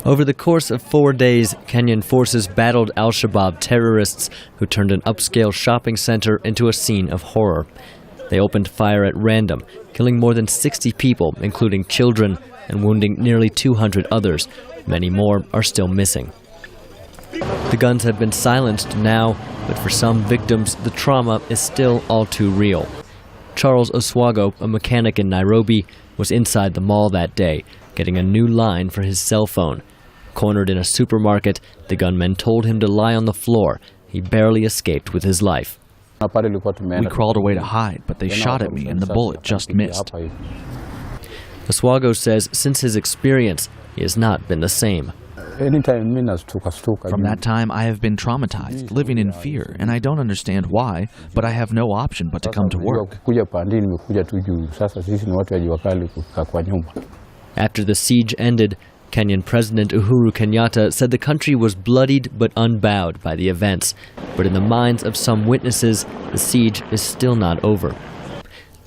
Over the course of 4 days, Kenyan forces battled al-Shabaab terrorists who turned an upscale shopping center into a scene of horror. They opened fire at random, killing more than 60 people, including children, and wounding nearly 200 others. Many more are still missing. The guns have been silenced now, but for some victims, the trauma is still all too real. Charles Oswago, a mechanic in Nairobi, was inside the mall that day, getting a new line for his cell phone. Cornered in a supermarket, the gunmen told him to lie on the floor. He barely escaped with his life. We crawled away to hide, but they shot at me and the bullet just missed. Oswago says since his experience, he has not been the same. From that time, I have been traumatized, living in fear, and I don't understand why, but I have no option but to come to work. After the siege ended, Kenyan President Uhuru Kenyatta said the country was bloodied but unbowed by the events. But in the minds of some witnesses, the siege is still not over.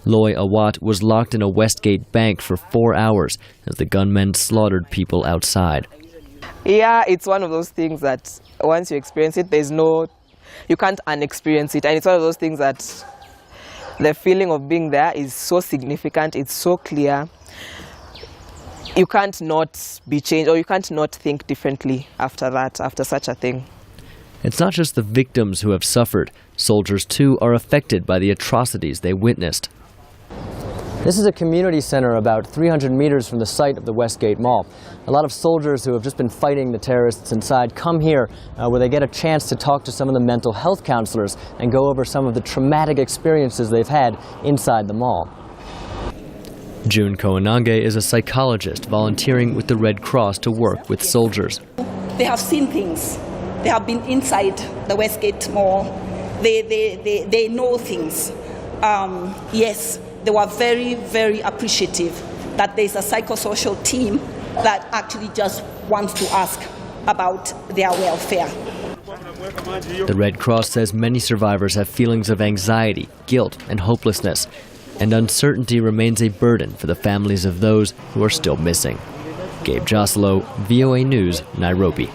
Loy Awat was locked in a Westgate bank for 4 hours as the gunmen slaughtered people outside. Yeah, it's one of those things that once you experience it, you can't unexperience it. And it's one of those things that the feeling of being there is so significant, it's so clear. You can't not be changed, or you can't not think differently after that, after such a thing. It's not just the victims who have suffered. Soldiers, too, are affected by the atrocities they witnessed. This is a community center about 300 meters from the site of the Westgate Mall. A lot of soldiers who have just been fighting the terrorists inside come here where they get a chance to talk to some of the mental health counselors and go over some of the traumatic experiences they've had inside the mall. June Koinange is a psychologist volunteering with the Red Cross to work with soldiers. They have seen things. They have been inside the Westgate Mall. They know things. Yes, they were very, very appreciative that there's a psychosocial team that actually just wants to ask about their welfare. The Red Cross says many survivors have feelings of anxiety, guilt, and hopelessness, and uncertainty remains a burden for the families of those who are still missing. Gabe Joselow, VOA News, Nairobi.